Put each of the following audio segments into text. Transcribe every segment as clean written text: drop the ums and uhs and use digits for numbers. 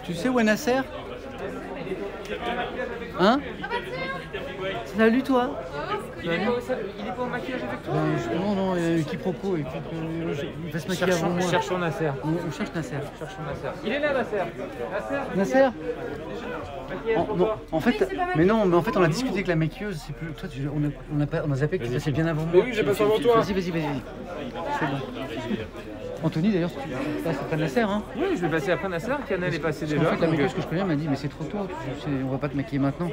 Tu sais où est Nasser? Hein? Salut toi. Il est pas au maquillage avec toi? Justement non, il y a eu quiproquo et puis il va se maquiller avant moi. Cherchons Nasser. On cherche Nasser. Cherchons Nasser. Il est là Nasser. Nasser? Non, en fait, mais non, mais en fait on a discuté avec la maquilleuse, c'est plus. Toi, on a zappé que tu passais bien avant moi. Oui, j'ai passé avant toi. Vas-y. C'est bon. Anthony, d'ailleurs, tu passes après Nasser, hein? Oui, je vais passer après Nasser. Canel est passé déjà. En fait, la maquilleuse que je connais m'a dit, mais c'est trop tôt, on va pas te maquiller maintenant.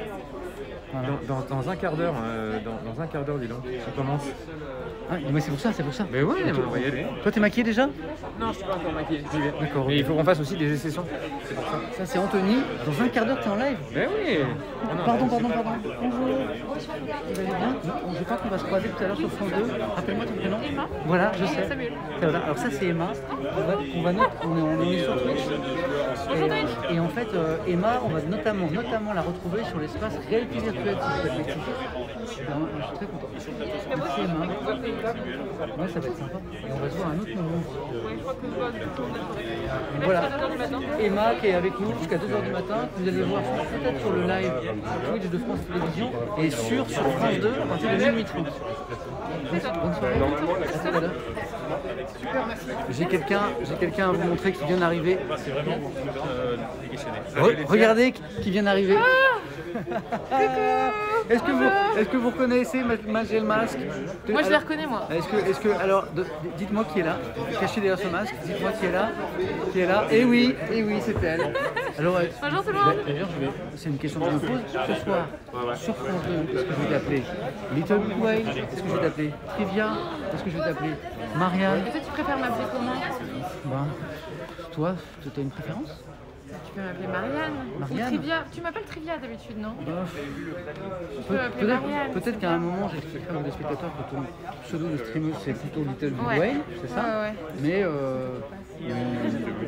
Voilà. Dans un quart d'heure, dis donc, tu commences. Ah, mais c'est pour ça. Mais ouais, on va y aller. Toi, t'es maquillé déjà? Non, je suis pas encore maquillé. D'accord. Mais il faut qu'on fasse aussi des essais-sons. C'est pour ça. Ça, c'est Anthony. Dans un quart d'heure, t'es en live? Mais oui. Pardon. Bonjour. Vous allez bien? Je crois qu'on va se croiser tout à l'heure sur France 2. Rappelle-moi ton prénom. Emma. Voilà, je sais. Samuel. Voilà. Alors ça, c'est Emma. On est sur Twitch. Et en fait, Emma, on va notamment la retrouver sur l'espace réalité virtuelle, si je ne dis pas de bêtises. Je suis très content. Merci Emma. Ouais, ça va être sympa. Et on va se voir à un autre moment. Voilà. Emma qui est avec nous jusqu'à 2h du matin. Vous allez voir peut-être sur le live Twitch de France Télévisions et sur France 2 à partir de minuit 30. Bonne soirée. À tout à l'heure. J'ai quelqu'un à vous montrer qui vient d'arriver. C'est vraiment Regardez qui vient d'arriver. Est-ce que vous reconnaissez Magel Masque? Moi je les reconnais moi. Alors dites-moi qui est là, caché derrière ce masque, dites-moi qui est là. Et oui, c'est elle. Alors, Bonjour tout le monde. D'ailleurs, c'est une question que je me pose ce soir sur France 2. Est-ce que je vais t'appeler Little Big Whale? Est-ce que je vais t'appeler Trivia? Est-ce que je vais t'appeler Marianne? Et toi tu préfères m'appeler comment? Ben, toi, tu as une préférence? Tu peux m'appeler Marianne. Marianne. Ou Trivia. Tu m'appelles Trivia d'habitude, non? Ben, m'appeler Marianne. peut-être qu'à un moment j'expliquerai aux téléspectateurs que ton pseudo de streameuse c'est plutôt Little Big Ouais. Whale, c'est ça? Ouais. Mais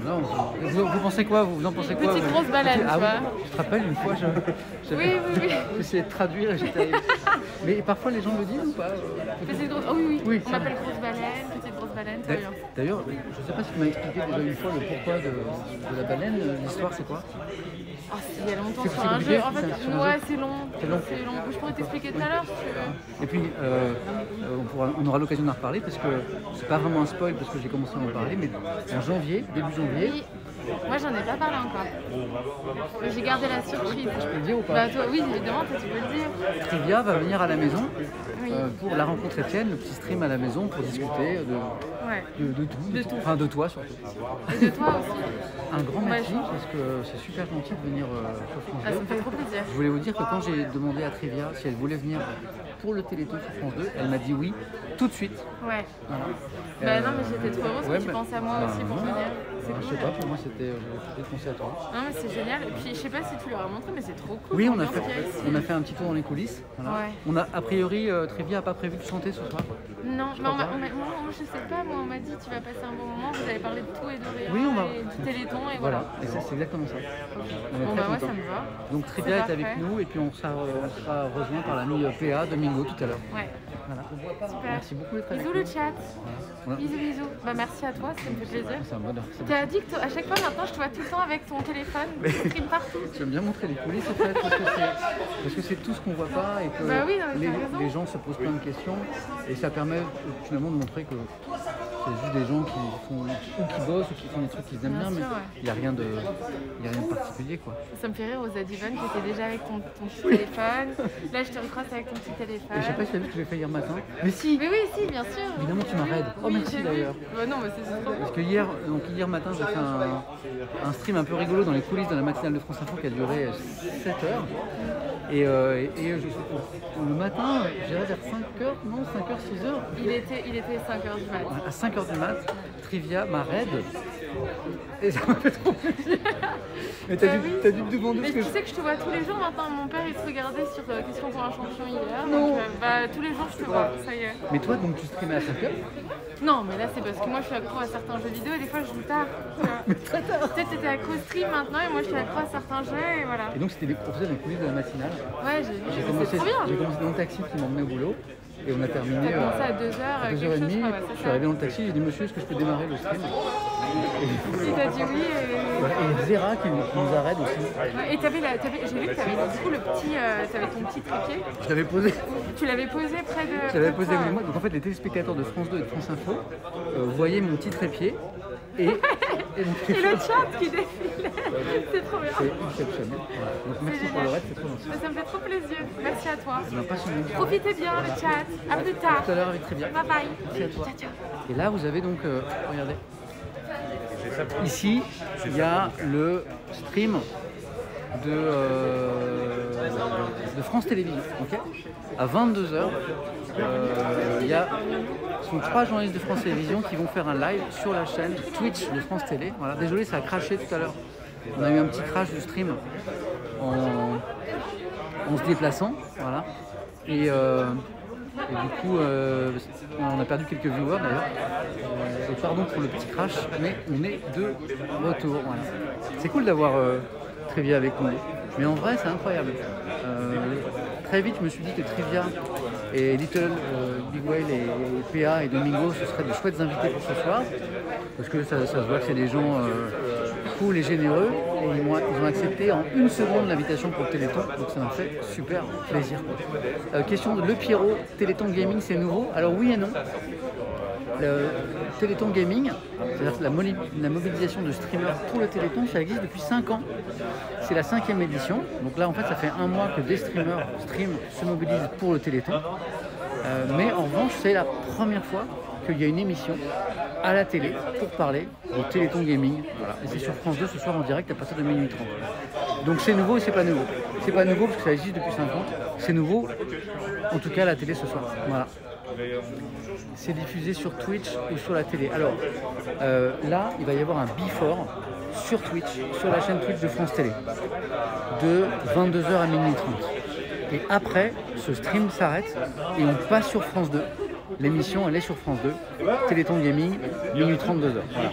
non, vous pensez quoi? Vous en pensez quoi? Petite grosse baleine, Ah tu vois. oui, je te rappelle une fois, Oui. j'essayais de traduire et j'étais. Mais parfois les gens le disent ou pas? Petite grosse. Oh oui. Oui, On m'appelle grosse baleine, petite grosse baleine, ça va bien. D'ailleurs, je ne sais pas si tu m'as expliqué déjà une fois le pourquoi de la baleine. L'histoire, c'est quoi? Ah, il y a longtemps C'est sur un compliqué, jeu. En fait, sur un jeu. ouais, c'est long. C'est long. Je pourrais t'expliquer tout à l'heure si tu veux. Et puis, on aura l'occasion d'en reparler parce que c'est pas vraiment un spoil parce que j'ai commencé à en parler, mais en janvier, début janvier. Oui. Moi, j'en ai pas parlé encore. J'ai gardé la surprise. Je peux le dire ou pas? Bah, toi, oui, évidemment, toi, tu peux le dire. Trivia va venir à la maison Oui. pour la rencontre Étienne, le petit stream à la maison pour discuter Ouais. de tout. Enfin, de toi surtout. Et de toi aussi. Un grand Ouais, merci parce que c'est super gentil de venir sur France 2. Ah, ça me fait trop plaisir. Je voulais vous dire que quand j'ai demandé à Trivia si elle voulait venir pour le Téléthon sur France 2, elle m'a dit oui tout de suite. Ouais. Voilà. Bah non, mais j'étais trop heureuse ouais, que tu mais- pensais à moi aussi pour non. venir. C'est Je cool. sais pas, pour moi c'était. J'avais peut-être pensé à toi. Non, mais c'est génial. Et puis, je sais pas si tu leur as montré, mais c'est trop cool. Oui, l'ambiance qu'il y a ici. on a fait un petit tour dans les coulisses. Voilà. Ouais. On a, a priori, Trivia n'a pas prévu de chanter ce soir. Non, mais moi, je sais pas. Moi, on m'a dit tu vas passer un bon moment. Vous allez parler de tout et de rien. Oui, on va- Et du Téléthon et Voilà, voilà. et c'est exactement ça. On est Bon, très bah, moi, ça contents. me va. Donc Trivia est C'est avec parfait. nous et puis on sera rejoint par l'ami PA Domingo tout à l'heure. Ouais. Voilà. Super. Merci beaucoup d'être avec Bisous nous. le chat. Voilà. Bisous. Bah, merci à toi, ça me fait plaisir. C'est un bonheur. T'es addict à chaque fois maintenant, je te vois tout le temps avec ton téléphone, tu stream partout. J'aime bien montrer les coulisses en fait, parce que c'est tout ce qu'on voit pas et que Bah oui, non, mais t'as raison. les gens se posent plein de questions et ça permet finalement de montrer que c'est juste des gens qui font ou qui bossent ou qui font des trucs qu'ils aiment bien, Bien mais sûr, ouais. il n'y a rien de particulier quoi. Ça me fait rire aux Adivan qui étaient déjà avec ton petit téléphone. Là, je te recroise avec ton petit téléphone. Et je sais pas si tu as vu ce que j'ai fait hier matin. Mais si, Mais oui, si, bien sûr. évidemment tu m'arrêtes. Oh Oui, merci j'ai vu. d'ailleurs. Bah non, mais c'est trop Parce bien. que hier matin, j'ai fait un stream un peu rigolo dans les coulisses de la matinale de France Info qui a duré 7 heures. Et le matin, j'irais vers 5h, non 5h, 6h. Il était 5h du matin. À 5h du mat, Trivia m'a raid. Et ça m'a fait trop plaisir. Mais t'as dû me demander Mais ce que tu sais que je te vois tous les jours maintenant. Mon père, il se regardait sur Question pour un champion hier. Non. Donc, bah, tous les jours, je te vois. Ça y est. Mais toi, donc tu streamais à 5h? Non, mais là, c'est parce que moi, je suis accro à certains jeux vidéo et des fois, je joue tard. Tu vois. Mais très tard. Peut-être t'étais accro au stream maintenant et moi, je suis accro à certains jeux et voilà. Et donc c'était des professeurs dans les coulisses de la matinale. Ouais, j'ai vu. J'ai C'est commencé trop bien. dans le taxi qui m'emmenait au boulot. Et on a terminé T'as commencé à 2h, à quelque chose, 2h30. je crois, ouais, Je c'est suis ça. arrivé dans le taxi, j'ai dit monsieur, est-ce que je peux démarrer le stream? Il t'a dit oui Et Zera qui nous arrête aussi. et j'ai vu que t'avais du coup t'avais ton petit trépied. Je l'avais posé. Tu l'avais posé près de... Je l'avais posé toi. avec moi. Donc en fait, les téléspectateurs de France 2 et de France Info voyaient mon petit trépied et donc, Et le chat qui défile. C'est trop bien. c'est exceptionnel. Voilà. Donc merci pour le reste, c'est trop gentil. Ça me fait trop plaisir. Merci à toi. On n'a pas souvent. Profitez bien le chat. À plus tard. Tout à l'heure avec Trivia. Bye bye. Merci à toi. Ciao, ciao. Et là, vous avez donc, regardez, ici, il y a le stream de France Télévisions, ok. À 22h, ce sont 3 journalistes de France Télévisions qui vont faire un live sur la chaîne Twitch de France Télé. Voilà. Désolé, ça a craché tout à l'heure. On a eu un petit crash du stream en se déplaçant, voilà. Et du coup, on a perdu quelques viewers d'ailleurs. Et pardon pour le petit crash, mais on est de retour. Voilà. C'est cool d'avoir Trivia avec nous. Mais en vrai, c'est incroyable. Très vite, je me suis dit que Trivia et Little, Big Whale et PA et Domingo, ce seraient de chouettes invités pour ce soir. Parce que ça se voit que c'est des gens cool et généreux. Et ils ont accepté en 1 seconde l'invitation pour le Téléthon. Donc ça m'a fait super plaisir. Question de Le Pierrot, Téléthon Gaming, c'est nouveau? Alors oui et non. Le Téléthon Gaming, c'est-à-dire la mobilisation de streamers pour le Téléthon, ça existe depuis 5 ans. C'est la 5e édition. Donc là, en fait, ça fait 1 mois que des streamers se mobilisent pour le Téléthon. Mais en revanche, c'est la première fois qu'il y a une émission à la télé pour parler au Téléthon Gaming. Voilà. Et c'est sur France 2 ce soir en direct à partir de minuit 30. Donc c'est nouveau et c'est pas nouveau. C'est pas nouveau parce que ça existe depuis 5 ans. C'est nouveau, en tout cas à la télé ce soir. Voilà. C'est diffusé sur Twitch ou sur la télé. Alors là, il va y avoir un before sur Twitch, sur la chaîne Twitch de France Télé, de 22h à minuit 30. Et après, ce stream s'arrête et on passe sur France 2. L'émission, elle est sur France 2. Téléthon Gaming, minuit 30, 2h. Voilà.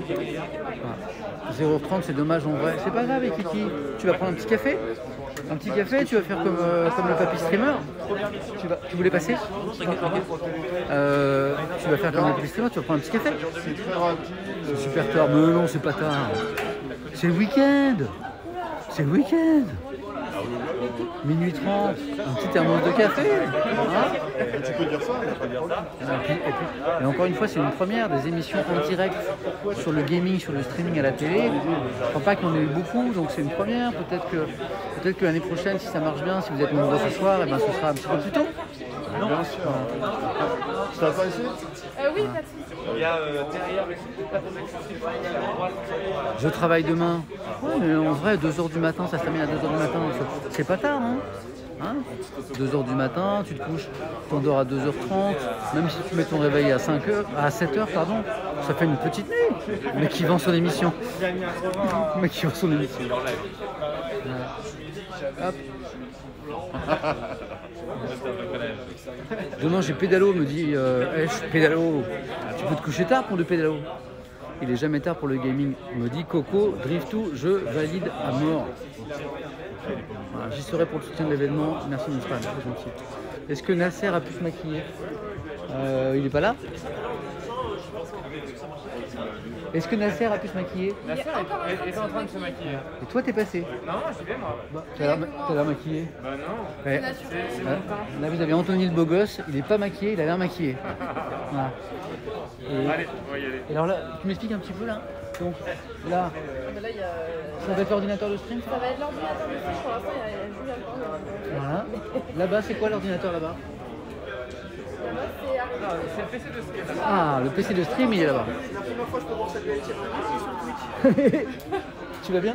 Voilà. 0h30, c'est dommage en vrai. C'est pas grave, Kiki. Tu vas prendre un petit café? Un petit café, tu vas faire comme le papy streamer. Tu voulais passer? Tu vas faire comme le papy streamer, tu vas prendre un petit café? C'est super tard, mais non, c'est pas tard. C'est le week-end. C'est le week-end. Minuit 30, un petit thermos de café. Hein? Tu peux dire ça, Et encore une fois, c'est une première des émissions en direct sur le gaming, sur le streaming à la télé. Je ne crois pas qu'on ait eu beaucoup, donc c'est une première. Peut-être que l'année prochaine, si ça marche bien, si vous êtes nombreux ce soir, et ben, ce sera un petit peu plus tôt. bien sûr. Ça va pas ici? Oui, pas de soucis. Il y a derrière le Je travaille demain. Ouais, mais en vrai, 2h du matin, ça se termine à 2h du matin. C'est pas tard, hein? 2h du matin, tu te couches, t'endors à 2h30, même si tu mets ton réveil à 7h, pardon, ça fait une petite nuit. Le mec qui vend son émission. Le mec qui vend son émission. Voilà. Hop. Demain j'ai pédalo, me dit pédalo, tu peux te coucher tard pour le pédalo. Il est jamais tard pour le gaming. Me dit Coco, Driftou, je valide à mort. Voilà, j'y serai pour le soutien de l'événement. Merci mon frère, c'est gentil. Est-ce que Nasser a pu se maquiller? Il est pas là? Est-ce que Nasser a pu se maquiller? Nasser est en train de se maquiller. Et toi t'es passé? Non, j'y vais moi. T'as l'air maquillé? Bah non. Ouais. C'est mon temps. Là vous avez Anthony le beau gosse, il est pas maquillé, il a l'air maquillé. Voilà. Allez, on va y aller. Et alors là, tu m'expliques un petit peu là? Donc là, ça va être l'ordinateur de stream? Ça va être l'ordinateur de stream, pour l'instant il y a Jules à Voilà. Là-bas, c'est quoi l'ordinateur là-bas? C'est le PC de stream. Ah, le PC de stream, il est là-bas. Tu vas bien?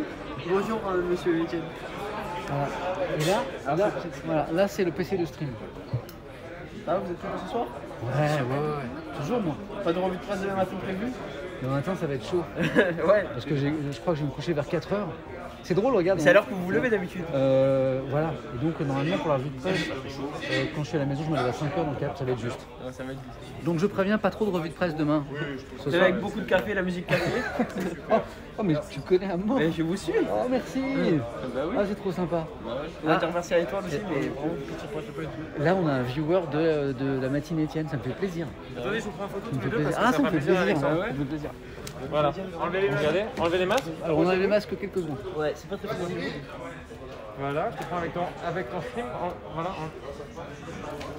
Bonjour, monsieur le week-end. Voilà. Et là, là c'est le PC de stream. Ah, vous êtes toujours ce soir? Ouais. Toujours moi. Pas de revue de presse demain matin prévu? Le matin, ça va être chaud. Ouais. Parce que je crois que je vais me coucher vers 4h. C'est drôle, regarde. C'est à l'heure que vous vous levez d'habitude. Voilà. Et donc, normalement, pour la revue de presse, quand je suis à la maison, je me lève à 5h, donc ça va être juste. Ouais, ça va être... Donc, je préviens pas trop de revue de presse demain. Ce Vous soir. avec beaucoup de café, la musique café. Oh, mais tu connais un mot. Mais je vous suis. Oh, merci. Bah oui. Ah, c'est trop sympa. On va te remercier à l'étoile aussi, mais bon. Là, on a un viewer de la matinée Étienne, ça me fait plaisir. Attendez, je vous prends une photo Ça me tous fait les deux plaisir. parce que Ah, ça me fait plaisir. Alexandre. Ça me fait plaisir. Voilà, enlevez les masques. Alors, on a les masques quelques secondes. Ouais, c'est pas très facile. Voilà, je te prends avec ton stream. Voilà.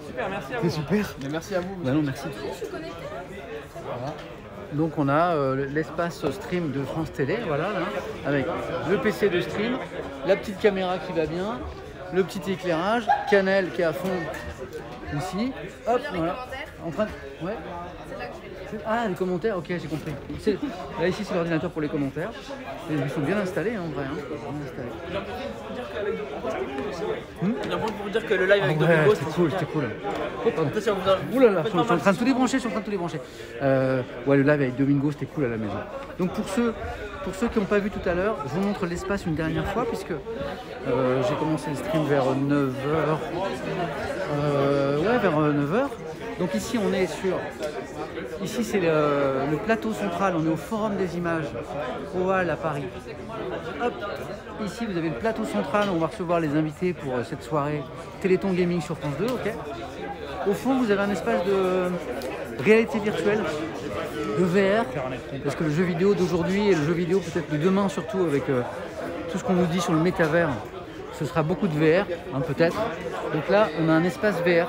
Super, merci à vous. C'est super. Mais merci à vous. Bah non, merci. Voilà. Donc on a l'espace stream de France Télé, voilà, là, avec le PC de stream, la petite caméra qui va bien, le petit éclairage, Canel qui est à fond ici, hop, voilà, en train de... Ouais. Ah, les commentaires, ok, j'ai compris. Là, ici, c'est l'ordinateur pour les commentaires. Et ils sont bien installés, en vrai. Hein. Bien installés. Il y a un point pour vous dire que le live avec Ouais, Domingo, c'était cool. Oh, pardon. Peut-être si on vous a... Ouh là là, je suis en train de tout débrancher, ouais, le live avec Domingo, c'était cool à la maison. Donc pour ceux qui n'ont pas vu tout à l'heure, je vous montre l'espace une dernière fois, puisque j'ai commencé le stream vers 9h. Ouais, vers 9h. Donc ici, on est sur... Ici, c'est le plateau central, on est au Forum des Images, au Hall à Paris. Hop, ici, vous avez le plateau central, on va recevoir les invités pour cette soirée Téléthon Gaming sur France 2, ok. Au fond, vous avez un espace de réalité virtuelle, de VR, parce que le jeu vidéo d'aujourd'hui et le jeu vidéo peut-être de demain surtout, avec tout ce qu'on nous dit sur le métavers, ce sera beaucoup de VR, hein, peut-être. Donc là, on a un espace VR.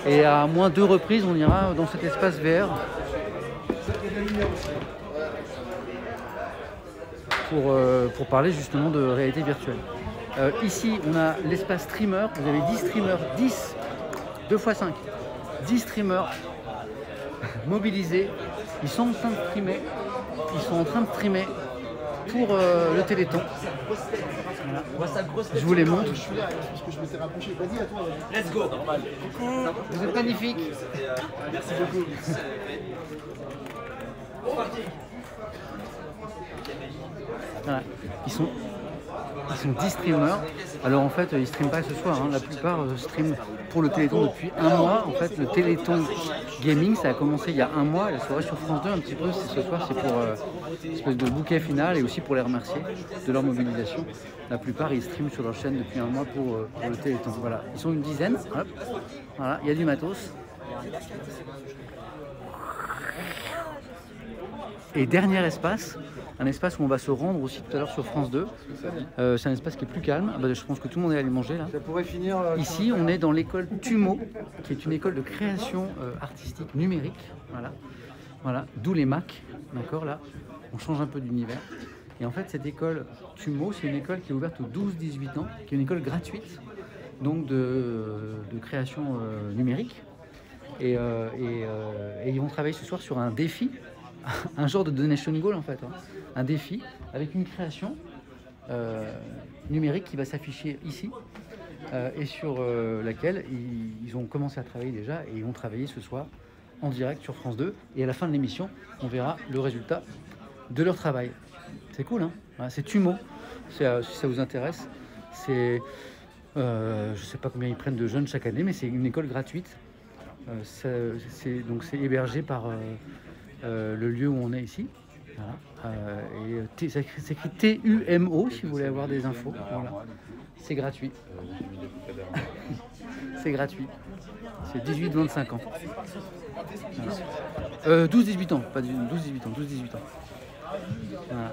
Et à moins 2 reprises, on ira dans cet espace VR pour parler justement de réalité virtuelle. Ici, on a l'espace streamer. Vous avez 10 streamers, 10, 2 x 5, 10 streamers mobilisés. Ils sont en train de streamer. Pour le Téléthon. Voilà. Je vous les montre. Je suis là, parce que je m'étais rapproché. Vas-y, à toi. Let's go. Normal. Vous êtes magnifiques. Merci beaucoup. Voilà. Ils sont 10 streamers. Alors en fait, ils ne streament pas ce soir. Hein. La plupart streament pour le Téléthon depuis un mois. En fait, le Téléthon Gaming, ça a commencé il y a un mois. Et la soirée sur France 2, un petit peu, ce soir, c'est pour une espèce de bouquet final et aussi pour les remercier de leur mobilisation. La plupart, ils streament sur leur chaîne depuis un mois pour le Téléthon. Voilà. Ils sont une dizaine. Hop. Voilà. Il y a du matos. Et dernier espace, un espace où on va se rendre aussi tout à l'heure sur France 2. C'est un espace qui est plus calme. Bah, je pense que tout le monde est allé manger là. Ça pourrait finir... Ici, on est dans l'école TUMO, qui est une école de création artistique numérique. Voilà. D'où les Mac. D'accord, là, on change un peu d'univers. Et en fait, cette école TUMO, c'est une école qui est ouverte aux 12-18 ans, qui est une école gratuite, donc de création numérique. Et ils vont travailler ce soir sur un défi. Un genre de donation goal en fait, hein. Un défi avec une création numérique qui va s'afficher ici et sur laquelle ils ont commencé à travailler déjà et ils vont travailler ce soir en direct sur France 2 et à la fin de l'émission on verra le résultat de leur travail. C'est cool, hein. Voilà, c'est TUMO, si ça vous intéresse. C'est, je sais pas combien ils prennent de jeunes chaque année mais c'est une école gratuite. Donc c'est hébergé par le lieu où on est ici. Voilà. Et c'est écrit TUMO si vous voulez avoir des infos. Voilà. C'est gratuit. C'est gratuit. C'est 18-25 ans. Voilà. 12-18 ans, pas 12-18 ans, 12-18 ans. Voilà.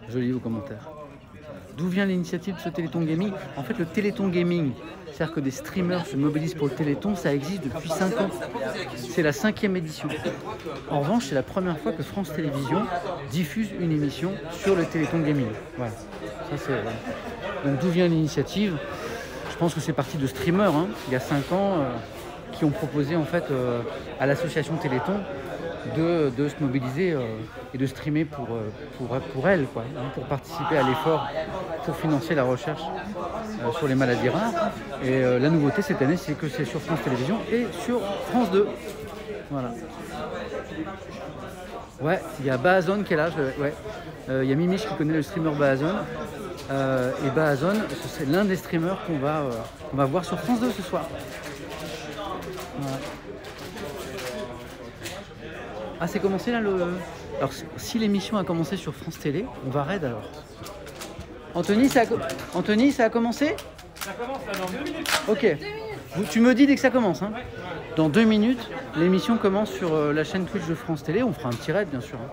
Je lis vos commentaires. D'où vient l'initiative de ce Téléthon Gaming? En fait, le Téléthon Gaming, c'est-à-dire que des streamers se mobilisent pour le Téléthon, ça existe depuis 5 ans. C'est la 5e édition. En revanche, c'est la première fois que France Télévisions diffuse une émission sur le Téléthon Gaming. Voilà. Ça, c'est... Donc d'où vient l'initiative? Je pense que c'est parti de streamers, hein, il y a 5 ans, qui ont proposé en fait à l'association Téléthon de se mobiliser et de streamer pour elle, quoi, hein, pour participer à l'effort, pour financer la recherche sur les maladies rares. Et la nouveauté cette année, c'est que c'est sur France Télévisions et sur France 2. Voilà. Ouais, il y a Baazon qui est là. Ouais. Il y a Mimich qui connaît le streamer Baazon. Et Baazon, c'est l'un des streamers qu'on va voir sur France 2 ce soir. Voilà. Ah, c'est commencé là le... Alors, si l'émission a commencé sur France Télé, on va raid alors. Anthony, ça a commencé? Ça commence là dans 2 minutes. Ok. Tu me dis dès que ça commence. Hein. Dans 2 minutes, l'émission commence sur la chaîne Twitch de France Télé. On fera un petit raid, bien sûr. Hein.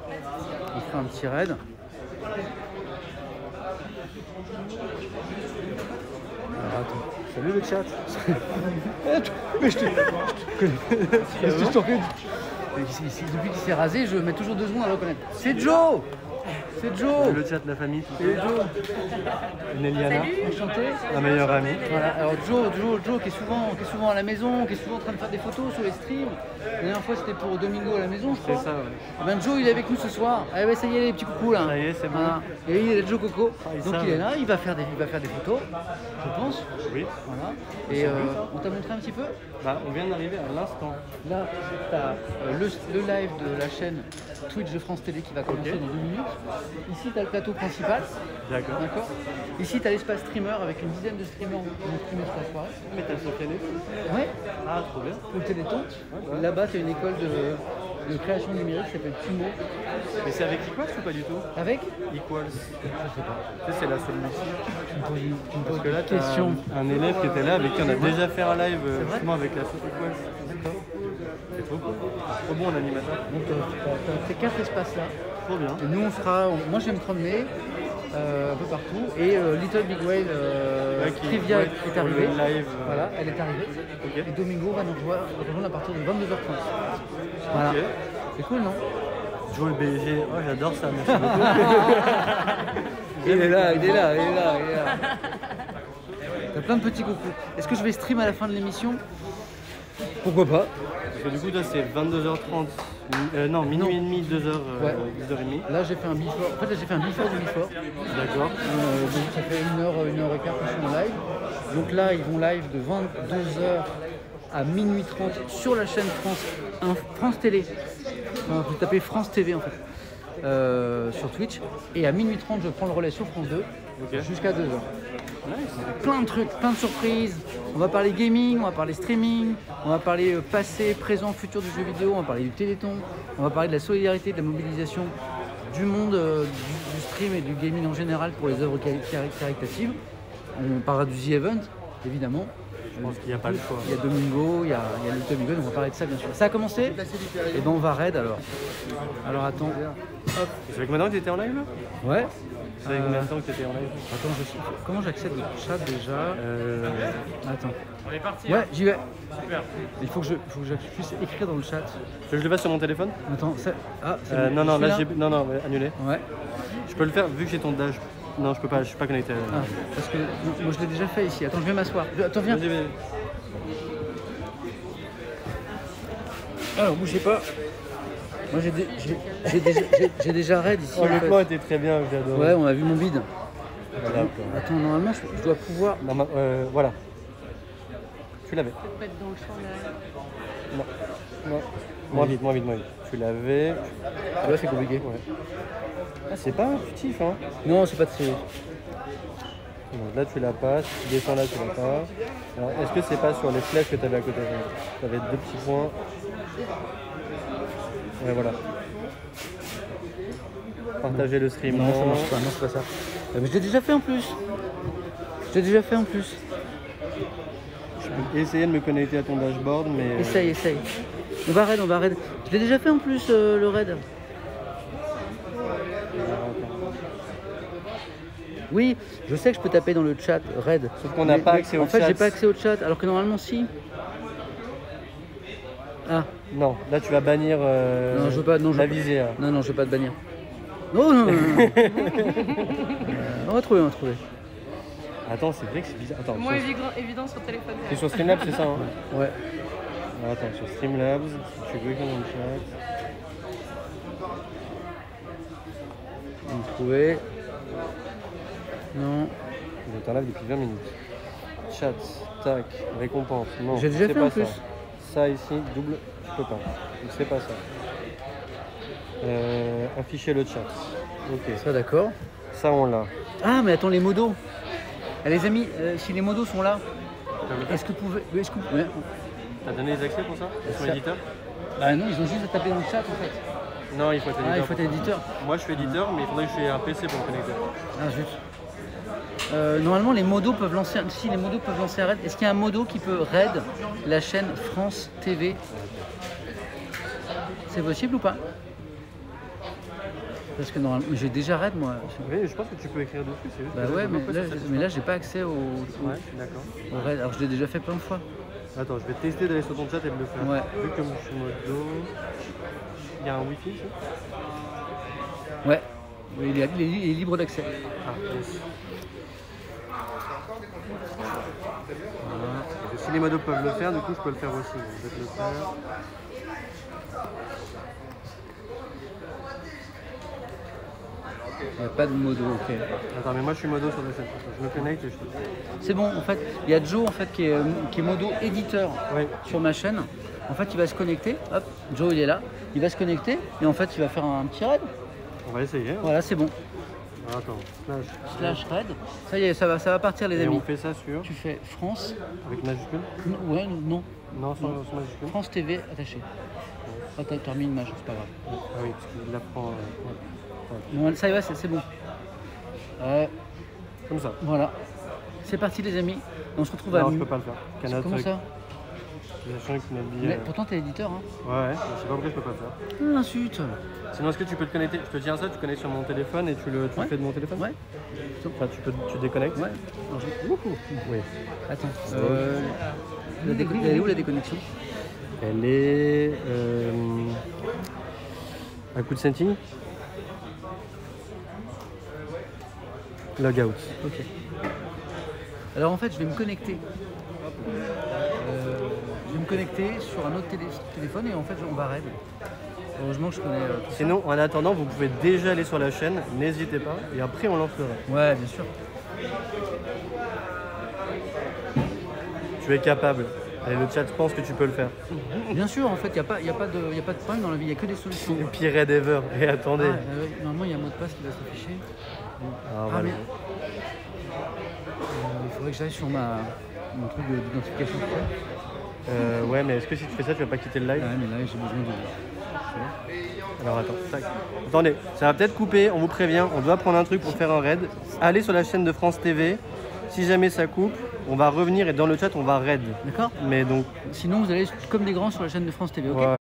On fera un petit raid. Alors, attends. Salut le chat. Mais je te connais. Depuis qu'il s'est rasé, je mets toujours 2 secondes à le reconnaître. C'est Joe! C'est Joe! Le chat, la famille, tout C'est Joe! Néliana, Enchanté! ma meilleure amie. Voilà, alors Joe qui est souvent à la maison, qui est souvent en train de faire des photos sur les streams. La dernière fois c'était pour Domingo à la maison, je crois. C'est ça, ouais. Et ben Joe il est avec nous ce soir. Ah ouais, ça y est les petits coucous là. Ça y est, c'est bon. Voilà. Et il est Joe Coco. ils Donc savent. il est là, il va faire des photos, je pense. Oui. Voilà. Et on t'a montré un petit peu? Bah, on vient d'arriver à l'instant. Là, tu as le live de la chaîne Twitch de France Télé qui va commencer dans 2 minutes. Ici, tu as le plateau principal. D'accord. D'accord. Ici, tu as l'espace streamer avec une dizaine de streamers qui vont streamer toute la soirée. Mais t'as sur télé? Ouais, Ah, trop bien. pour le Téléthon. ouais. Là-bas, tu as une école de création numérique qui s'appelle Tumo. Mais c'est avec Equals ou pas du tout? Avec Equals. Je sais pas. Tu sais, c'est la solution. Tu me poses une Parce que là, t'as question. un élève qui était là avec qui on a déjà fait un live vrai justement avec la sauce Equals. D'accord. C'est trop cool. Trop bon en animateur. Donc, tu as ces 4 espaces-là. Trop bien. Et nous, moi, je vais me promener un peu partout. Et Little Big Whale Trivia ouais, est pour arrivée. le live, Voilà, elle est arrivée. Ok. Et Domingo va nous rejoindre à partir de 22h30. Voilà. Ok. C'est cool, non? Joe le BG. Oh, j'adore ça. Merci beaucoup. Il est là. T'as plein de petits coucous. Est-ce que je vais stream à la fin de l'émission? Pourquoi pas? Parce que du coup, là, c'est 22h30. Non, minuit et demi, 2h, Ouais. 10h30. Là, j'ai fait un before. En fait, là, j'ai fait un before du before. D'accord. Donc, ça fait 1h et quart que je suis en live. Donc là, ils vont live de 22h à minuit 30 sur la chaîne France Télé. Vous tapez France TV en fait. Sur Twitch. Et à minuit 30, je prends le relais sur France 2 jusqu'à 2h. Nice. Plein de trucs, plein de surprises. On va parler gaming, on va parler streaming, on va parler passé, présent, futur du jeu vidéo, on va parler du Téléthon, on va parler de la solidarité, de la mobilisation du monde du stream et du gaming en général pour les œuvres caritatives. On parlera du The Event, évidemment. Je pense qu'il n'y a pas le choix. Il y a Domingo, il y a Little Big Whale, on va parler de ça bien sûr. Ça a commencé? Et ben on va raid alors. Alors attends. Hop. C'est avec maintenant que tu étais en live là? Ouais. C'est avec combien de temps que tu étais en live? Attends, comment j'accède au chat déjà? Attends. On est parti. Ouais, j'y vais. Super. Il faut que je puisse écrire dans le chat. Tu veux que je le fasse sur mon téléphone? Attends, ça... Ah, c'est bon. Non, Celui-là là j'ai. Non, ouais, annulé. Ouais. Je peux le faire vu que j'ai ton dash. Non, je peux pas, je suis pas connecté. Ah, parce que moi je l'ai déjà fait ici. Attends, je vais m'asseoir. Attends, viens. Vas-y. Alors, bougez pas. Moi j'ai déjà raid ici. Oh, en le fait. plan était très bien, j'adore. Ouais, on a vu mon bide. Voilà. Attends, normalement je dois pouvoir. Voilà. Tu l'avais. Peut-être pas être dans le champ derrière. Non. Moins vite. Tu l'avais. Tu vois, c'est compliqué. Ouais. Ah, c'est pas intuitif, hein. Non, c'est pas très. Donc là, tu la passes. Tu descends là, tu l'as pas. Alors, est-ce que c'est pas sur les flèches que tu avais à côté? Tu avais 2 petits points. Ouais, voilà. Partager le stream. Non, ça marche pas. Non, c'est pas ça. Mais je l'ai déjà fait en plus. Je peux essayer de me connecter à ton dashboard, mais. Essaye. On va raid. Je l'ai déjà fait en plus le raid. Oui, je sais que je peux taper dans le chat raid. Sauf qu'on n'a pas accès au chat. En fait, chat. j'ai pas accès au chat, alors que normalement si. Ah. Non, là tu vas bannir Non, je veux pas. Non, la visée. Hein. Non, je veux pas te bannir. Non. On va trouver. Attends, c'est vrai que c'est bizarre. Attends, Moins évident sur téléphone. c'est sur Streamlabs, c'est ça, hein? Ouais. Alors, attends, sur Streamlabs, si tu veux qu'on le chat. On va trouver. Non. Il est en live depuis 20 minutes. Chat, tac, récompense. Non, J'ai déjà c'est fait en pas plus. ça. Ça ici, double, je peux pas. Donc c'est pas ça. afficher le chat. Ok, Ça, d'accord. ça on l'a. Ah, mais attends, les modos. Les amis, si les modos sont là, est-ce que vous pouvez. Ouais. T'as donné les accès pour ça? Ils sont Ça- éditeurs? Bah non, ils ont juste à taper dans le chat en fait. Non, il faut être éditeur. Ah, il faut être éditeur. Moi je suis éditeur, mais il faudrait que je fasse un PC pour me connecter. Ah, zut. Normalement, les modos peuvent lancer. Si les modos peuvent lancer un raid, est-ce qu'il y a un modo qui peut raid la chaîne France TV? C'est possible ou pas? Parce que normalement, j'ai déjà raid moi. Oui, je pense que tu peux écrire dessus, c'est juste. Bah que ouais, je sais pas mais pourquoi ça là j'ai pas accès au Ouais, d'accord. raid. Alors je l'ai déjà fait plein de fois. Attends, je vais tester d'aller sur ton chat et de le faire. Ouais. Vu que je suis modo. Il y a un wifi ici? Ouais. Il est libre d'accès. Ah, yes. Voilà. Et si les modos peuvent le faire, du coup je peux le faire aussi. Je vais te le faire. Il n'y a pas de modo, ok. Attends, mais moi je suis modo sur le chat. Je me connecte et je te dis. C'est bon, en fait, il y a Joe en fait, qui est modo éditeur Oui. sur ma chaîne. En fait, il va se connecter. Hop, Joe il est là. Il va se connecter et en fait, il va faire un petit raid. On va essayer. Hein. Voilà, c'est bon. Attends, slash. /raid. Ça y est, ça va partir les Et amis. on fait ça sur. Tu fais France. Avec majuscule? Ouais, non. Non, sans majuscule. France TV attaché. Ah, t'as remis une image, c'est pas grave. Ah oui, parce qu'il l'apprend. Non, ça y va, c'est bon. Comme ça. Voilà. C'est parti les amis. On se retrouve à. Non, je peux pas le faire. Canada Comment truc. ça? J'ai changé que notre billet. Mais pourtant t'es éditeur hein. Ouais, je sais pas pourquoi je peux pas le faire. Ah, zut. Sinon, est-ce que tu peux te connecter? Je te tiens ça, tu connectes sur mon téléphone et tu le Ouais. fais de mon téléphone? Ouais. Enfin, tu déconnectes? Ouais. Alors, Oui. Attends. Elle est où la déconnexion? Elle est. Un coup de setting? Logout. Ok. Alors en fait, je vais me connecter. Je vais me connecter sur un autre téléphone et en fait, on va raid. Heureusement que je connais. Tout ça. Sinon, en attendant, vous pouvez déjà aller sur la chaîne, n'hésitez pas, et après on lance le raid. Ouais, bien sûr. Tu es capable. Allez, le chat pense que tu peux le faire. Bien sûr, en fait, il n'y a pas de problème dans la vie, il n'y a que des solutions. Le pire raid ever. Et attendez. Ouais, normalement, il y a un mot de passe qui va s'afficher. Ah, voilà. mais il faudrait que j'aille sur mon truc d'identification. Ouais, mais est-ce que si tu fais ça, tu vas pas quitter le live? Ouais, mais là, j'ai besoin de. Alors attends, tac. Attendez, ça va peut-être couper, on vous prévient, on doit prendre un truc pour faire un raid. Allez sur la chaîne de France TV, si jamais ça coupe, on va revenir et dans le chat on va raid. D'accord. Mais donc, Sinon, vous allez comme des grands sur la chaîne de France TV, ok? ouais.